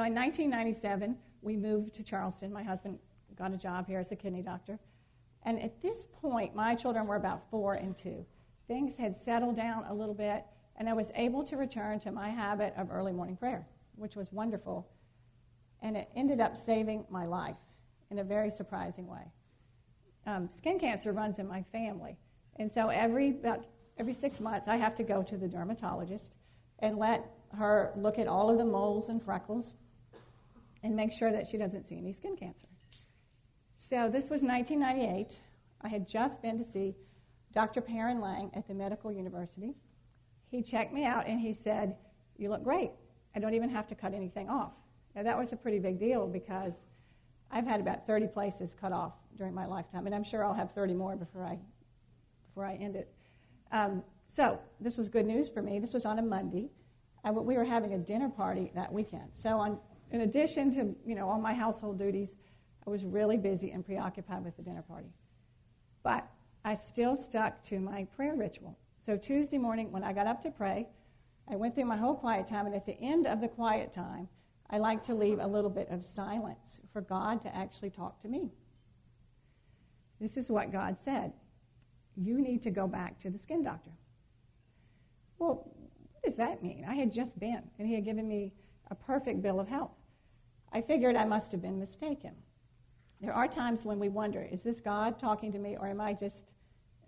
in 1997, we moved to Charleston. My husband got a job here as a kidney doctor. And at this point, my children were about 4 and 2. Things had settled down a little bit, and I was able to return to my habit of early morning prayer, which was wonderful. And it ended up saving my life in a very surprising way. Skin cancer runs in my family. And so every 6 months, I have to go to the dermatologist and let her look at all of the moles and freckles and make sure that she doesn't see any skin cancer. So this was 1998. I had just been to see Dr. Perrin Lang at the Medical University. He checked me out and he said, "You look great. I don't even have to cut anything off." Now that was a pretty big deal because I've had about 30 places cut off during my lifetime, and I'm sure I'll have 30 more before I end it. So this was good news for me. This was on a Monday. We were having a dinner party that weekend. So in addition to all my household duties, I was really busy and preoccupied with the dinner party. But I still stuck to my prayer ritual. So Tuesday morning when I got up to pray, I went through my whole quiet time, and at the end of the quiet time, I like to leave a little bit of silence for God to actually talk to me. This is what God said. "You need to go back to the skin doctor." Well, what does that mean? I had just been, and he had given me a perfect bill of health. I figured I must have been mistaken. There are times when we wonder, is this God talking to me, or am I just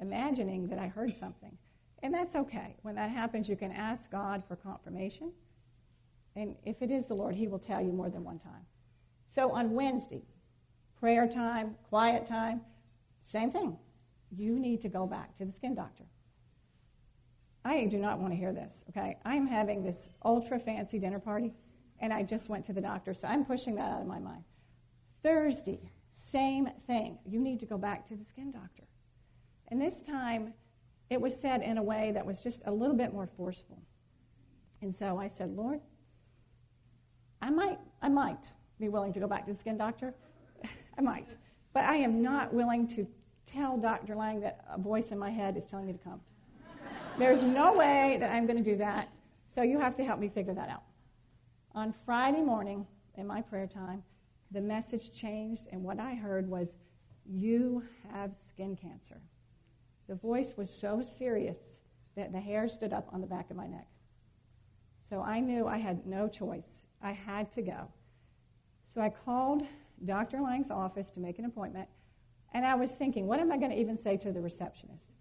imagining that I heard something? And that's okay. When that happens, you can ask God for confirmation. And if it is the Lord, he will tell you more than one time. So on Wednesday, prayer time, quiet time, same thing. You need to go back to the skin doctor. I do not want to hear this, okay? I'm having this ultra fancy dinner party, and I just went to the doctor, so I'm pushing that out of my mind. Thursday, same thing. You need to go back to the skin doctor. And this time, it was said in a way that was just a little bit more forceful. And so I said, "Lord, I might be willing to go back to the skin doctor. I might. But I am not willing to tell Dr. Lang that a voice in my head is telling me to come. There's no way that I'm going to do that, so you have to help me figure that out." On Friday morning, in my prayer time, the message changed, and what I heard was, "You have skin cancer." The voice was so serious that the hair stood up on the back of my neck. So I knew I had no choice. I had to go. So I called Dr. Lang's office to make an appointment, and I was thinking, what am I going to even say to the receptionist?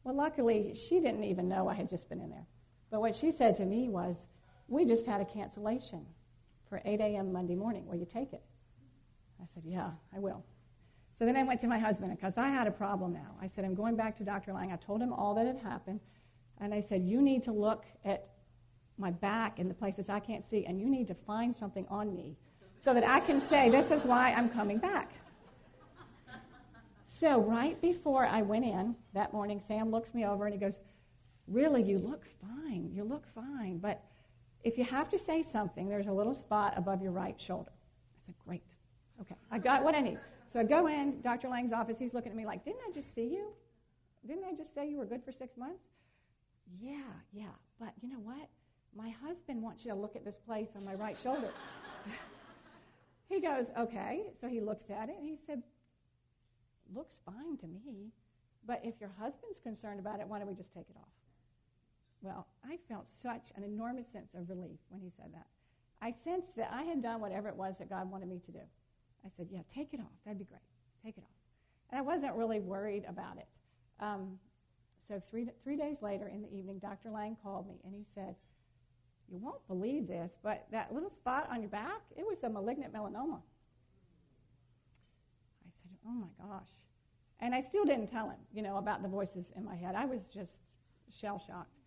Well, luckily, she didn't even know I had just been in there. But what she said to me was, "We just had a cancellation for 8 a.m. Monday morning. Will you take it?" I said, "Yeah, I will." So then I went to my husband, because I had a problem now. I said, "I'm going back to Dr. Lang." I told him all that had happened, and I said, "You need to look at my back and the places I can't see, and you need to find something on me so that I can say, this is why I'm coming back." So right before I went in that morning, Sam looks me over and he goes, "Really, you look fine. You look fine. But if you have to say something, there's a little spot above your right shoulder." I said, "Great. Okay, I got what I need." So I go in, Dr. Lang's office. He's looking at me like, "Didn't I just see you? Didn't I just say you were good for 6 months?" Yeah. But you know what? My husband wants you to look at this place on my right shoulder. He goes, "Okay." So he looks at it, and he said, "Looks fine to me. But if your husband's concerned about it, why don't we just take it off?" Well, I felt such an enormous sense of relief when he said that. I sensed that I had done whatever it was that God wanted me to do. I said, "Yeah, take it off. That'd be great. Take it off." And I wasn't really worried about it. So three days later in the evening, Dr. Lang called me, and he said, "You won't believe this, but that little spot on your back, it was a malignant melanoma." I said, "Oh, my gosh." And I still didn't tell him, about the voices in my head. I was just shell-shocked.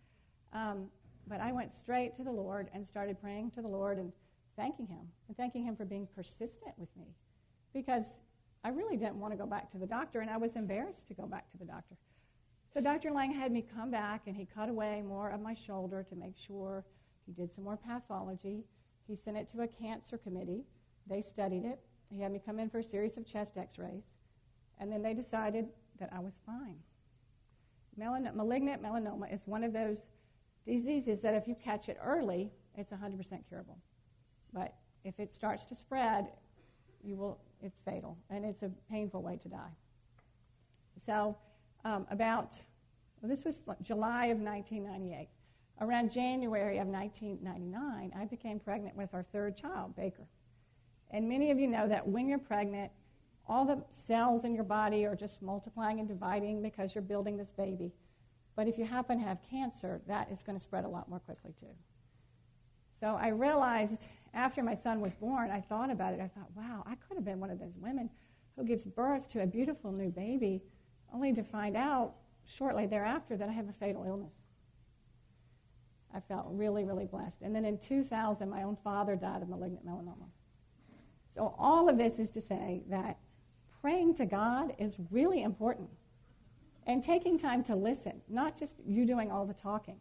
But I went straight to the Lord and started praying to the Lord and thanking him for being persistent with me, because I really didn't want to go back to the doctor, and I was embarrassed to go back to the doctor. So Dr. Lang had me come back, and he cut away more of my shoulder to make sure. He did some more pathology. He sent it to a cancer committee. They studied it. He had me come in for a series of chest x-rays, and then they decided that I was fine. Malignant melanoma is one of those diseases that if you catch it early, it's 100% curable. But if it starts to spread, it's fatal, and it's a painful way to die. So this was July of 1998. Around January of 1999, I became pregnant with our third child, Baker. And many of you know that when you're pregnant, all the cells in your body are just multiplying and dividing because you're building this baby. But if you happen to have cancer, that is going to spread a lot more quickly too. So I realized after my son was born, I thought about it. I thought, wow, I could have been one of those women who gives birth to a beautiful new baby only to find out shortly thereafter that I have a fatal illness. I felt really, really blessed. And then in 2000, my own father died of malignant melanoma. So all of this is to say that praying to God is really important. And taking time to listen, not just you doing all the talking.